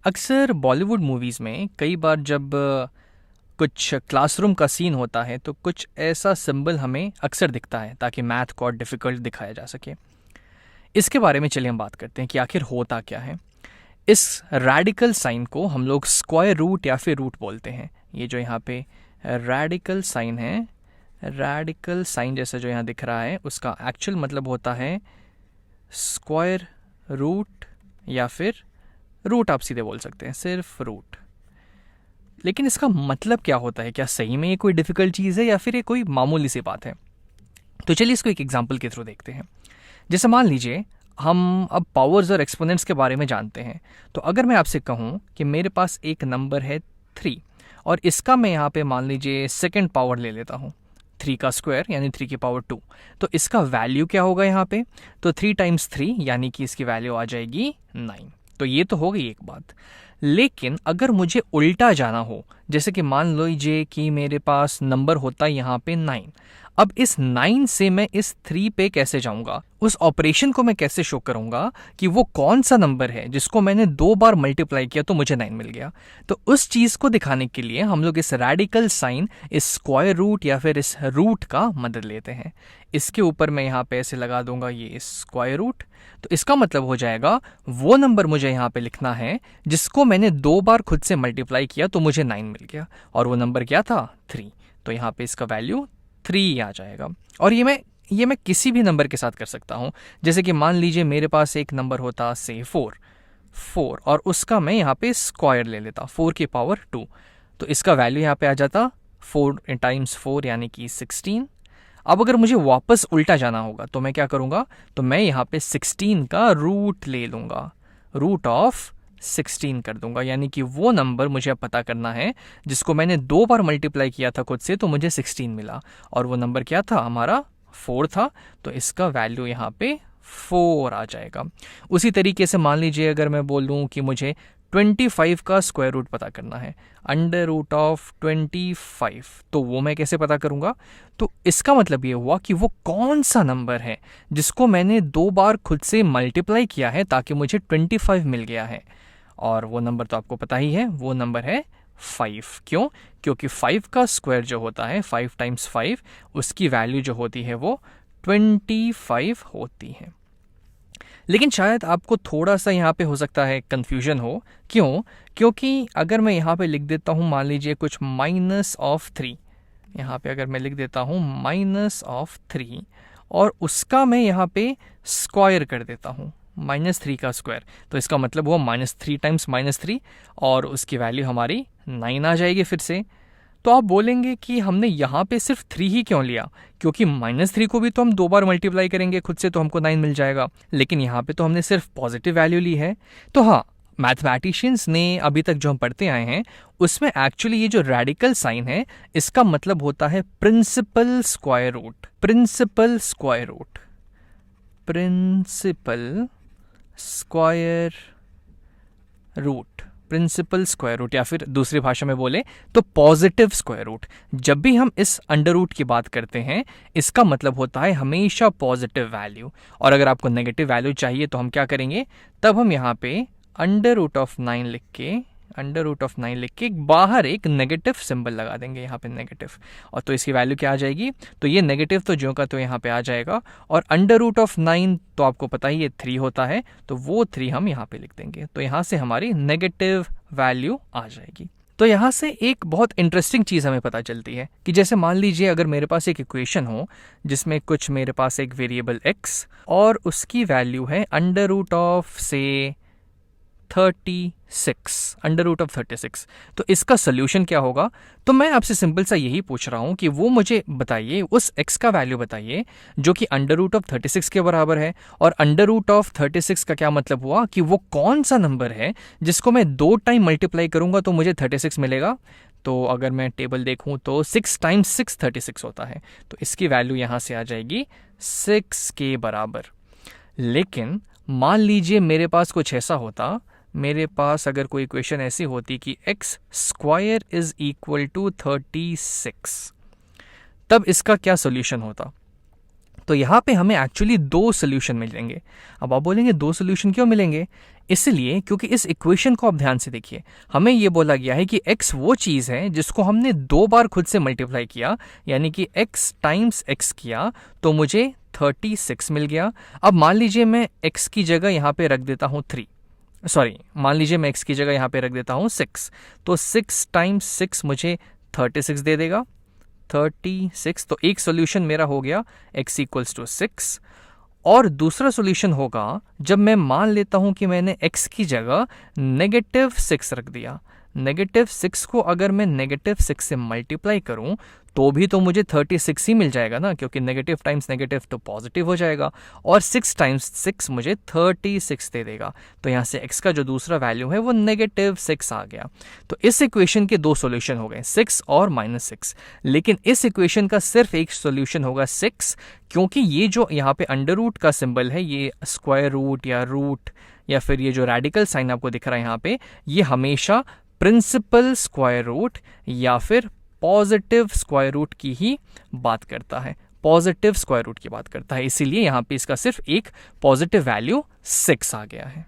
अक्सर बॉलीवुड मूवीज़ में कई बार जब कुछ क्लासरूम का सीन होता है तो कुछ ऐसा सिंबल हमें अक्सर दिखता है ताकि मैथ को और डिफ़िकल्ट दिखाया जा सके। इसके बारे में चलिए हम बात करते हैं कि आखिर होता क्या है। इस रेडिकल साइन को हम लोग स्क्वायर रूट या फिर रूट बोलते हैं। ये जो यहाँ पे रेडिकल साइन है, रेडिकल साइन जैसा जो यहाँ दिख रहा है, उसका एक्चुअल मतलब होता है स्क्वायर रूट या फिर रूट। आप सीधे बोल सकते हैं सिर्फ रूट। लेकिन इसका मतलब क्या होता है? क्या सही में ये कोई डिफ़िकल्ट चीज़ है या फिर ये कोई मामूली सी बात है? तो चलिए इसको एक एग्जांपल के थ्रू देखते हैं। जैसे मान लीजिए हम अब पावर्स और एक्सपोनेंट्स के बारे में जानते हैं। तो अगर मैं आपसे कहूँ कि मेरे पास एक नंबर है 3 और इसका मैं यहाँ पे मान लीजिए सेकेंड पावर ले लेता हूँ, 3 का स्क्वायर यानी 3 की पावर 2, तो इसका वैल्यू क्या होगा यहाँ पे? तो 3 टाइम्स 3 यानी कि इसकी वैल्यू आ जाएगी 9। तो ये तो हो गई एक बात। लेकिन अगर मुझे उल्टा जाना हो, जैसे कि मान लीजिए कि मेरे पास नंबर होता है यहाँ पे 9। अब इस 9 से मैं इस 3 पे कैसे जाऊंगा? उस ऑपरेशन को मैं कैसे शो करूंगा कि वो कौन सा नंबर है जिसको मैंने 2 बार मल्टीप्लाई किया तो मुझे 9 मिल गया? तो उस चीज को दिखाने के लिए हम लोग इस रेडिकल साइन, इस स्क्वायर रूट या फिर इस रूट का मदद लेते हैं। इसके ऊपर मैं यहाँ पे ऐसे लगा दूंगा ये स्क्वायर रूट। तो इसका मतलब हो जाएगा वो नंबर मुझे यहाँ पे लिखना है जिसको मैंने 2 बार खुद से मल्टीप्लाई किया तो मुझे 9 मिल गया। और वो नंबर क्या था? 3। तो यहाँ पे इसका वैल्यू 3 आ जाएगा। और ये मैं किसी भी नंबर के साथ कर सकता हूँ। जैसे कि मान लीजिए मेरे पास एक नंबर होता से 4 और उसका मैं यहाँ पे स्क्वायर ले लेता 4 की पावर 2। तो इसका वैल्यू यहाँ पे आ जाता 4 टाइम्स 4 यानी कि 16। अब अगर मुझे वापस उल्टा जाना होगा तो मैं क्या करूँगा? तो मैं यहाँ पे 16 का रूट ले लूँगा, रूट ऑफ 16 कर दूंगा। यानी कि वो नंबर मुझे अब पता करना है जिसको मैंने 2 बार मल्टीप्लाई किया था खुद से तो मुझे 16 मिला। और वो नंबर क्या था? हमारा 4 था। तो इसका वैल्यू यहाँ पे 4 आ जाएगा। उसी तरीके से मान लीजिए अगर मैं बोलूँ कि मुझे 25 का स्क्वायर रूट पता करना है, अंडर रूट ऑफ 25, तो वो मैं कैसे पता करूँगा? तो इसका मतलब ये हुआ कि वो कौन सा नंबर है जिसको मैंने 2 बार खुद से मल्टीप्लाई किया है ताकि मुझे 25 मिल गया है। और वो नंबर तो आपको पता ही है, वो नंबर है 5। क्यों? क्योंकि 5 का स्क्वायर जो होता है 5 टाइम्स 5, उसकी वैल्यू जो होती है वो 25 होती है। लेकिन शायद आपको थोड़ा सा यहाँ पे हो सकता है कन्फ्यूजन हो। क्यों? क्योंकि अगर मैं यहाँ पे लिख देता हूँ मान लीजिए कुछ -3, यहाँ पे अगर मैं लिख देता हूँ -3 और उसका मैं यहाँ पे स्क्वायर कर देता हूँ -3 का स्क्वायर, तो इसका मतलब हुआ -3 टाइम्स -3 और उसकी वैल्यू हमारी 9 आ जाएगी फिर से। तो आप बोलेंगे कि हमने यहाँ पे सिर्फ 3 ही क्यों लिया? क्योंकि -3 को भी तो हम 2 बार मल्टीप्लाई करेंगे खुद से तो हमको 9 मिल जाएगा। लेकिन यहाँ पे तो हमने सिर्फ पॉजिटिव वैल्यू ली है। तो हाँ, मैथमेटिशियंस ने अभी तक जो हम पढ़ते आए हैं उसमें एक्चुअली ये जो रेडिकल साइन है इसका मतलब होता है principal square root. Principal square root, principal square root, principal square root या फिर दूसरी भाषा में बोले तो पॉजिटिव स्क्वायर रूट। जब भी हम इस अंडर रूट की बात करते हैं इसका मतलब होता है हमेशा पॉजिटिव वैल्यू। और अगर आपको नेगेटिव वैल्यू चाहिए तो हम क्या करेंगे? तब हम यहाँ पे अंडर रूट ऑफ 9 लिख के बाहर एक नेगेटिव सिंबल लगा देंगे, यहाँ पे नेगेटिव। और तो इसकी वैल्यू क्या आ जाएगी? तो ये नेगेटिव तो जो का तो यहाँ पे आ जाएगा। और अंडर रूट ऑफ 9 तो आपको पता ही ये 3 होता है, तो वो 3 हम यहाँ पे लिख देंगे। तो यहाँ से हमारी नेगेटिव वैल्यू आ जाएगी। तो यहाँ से एक बहुत इंटरेस्टिंग चीज़ हमें पता चलती है कि जैसे मान लीजिए अगर मेरे पास एक इक्वेशन हो जिसमें कुछ मेरे पास एक वेरिएबल x और उसकी वैल्यू है अंडर रूट ऑफ से 36, अंडर रूट ऑफ 36। तो इसका सोल्यूशन क्या होगा? तो मैं आपसे सिंपल सा यही पूछ रहा हूँ कि वो मुझे बताइए, उस x का वैल्यू बताइए जो कि अंडर रूट ऑफ 36 के बराबर है। और अंडर रूट ऑफ 36 का क्या मतलब हुआ कि वो कौन सा नंबर है जिसको मैं 2 टाइम मल्टीप्लाई करूंगा तो मुझे 36 मिलेगा। तो अगर मैं टेबल देखूं तो 6 टाइम्स 6 36 होता है। तो इसकी वैल्यू यहाँ से आ जाएगी 6 के बराबर। लेकिन मान लीजिए मेरे पास कुछ ऐसा होता, मेरे पास अगर कोई इक्वेशन ऐसी होती कि x square is equal to 36, तब इसका क्या सोल्यूशन होता? तो यहाँ पे हमें एक्चुअली 2 सोल्यूशन मिलेंगे। अब आप बोलेंगे 2 सोल्यूशन क्यों मिलेंगे? इसलिए क्योंकि इस इक्वेशन को आप ध्यान से देखिए, हमें ये बोला गया है कि x वो चीज़ है जिसको हमने 2 बार खुद से मल्टीप्लाई किया, यानी कि x टाइम्स x किया तो मुझे 36 मिल गया। अब मान लीजिए मैं x की जगह यहाँ पे रख देता हूँ 3, सॉरी मान लीजिए मैं x की जगह यहाँ पे रख देता हूँ 6, तो 6 टाइम्स 6 मुझे 36 दे देगा, 36। तो एक सोल्यूशन मेरा हो गया x इक्वल्स टू 6। और दूसरा सॉल्यूशन होगा जब मैं मान लेता हूं कि मैंने x की जगह -6 रख दिया। -6 को अगर मैं -6 से मल्टीप्लाई करूं तो भी तो मुझे 36 ही मिल जाएगा ना, क्योंकि नेगेटिव टाइम्स नेगेटिव तो पॉजिटिव हो जाएगा, और 6 टाइम्स 6 मुझे 36 दे देगा। तो यहाँ से x का जो दूसरा वैल्यू है वो -6 आ गया। तो इस इक्वेशन के 2 सॉल्यूशन हो गए, 6 और -6। लेकिन इस इक्वेशन का सिर्फ एक सॉल्यूशन होगा 6, क्योंकि ये जो यहाँ पे अंडर रूट का सिंबल है, ये स्क्वायर रूट या रूट या फिर ये जो रेडिकल साइन आपको दिख रहा है यहाँ पे, ये हमेशा प्रिंसिपल स्क्वायर रूट या फिर पॉजिटिव स्क्वायर रूट की ही बात करता है, पॉजिटिव स्क्वायर रूट की बात करता है। इसीलिए यहाँ पे इसका सिर्फ एक पॉजिटिव वैल्यू 6 आ गया है।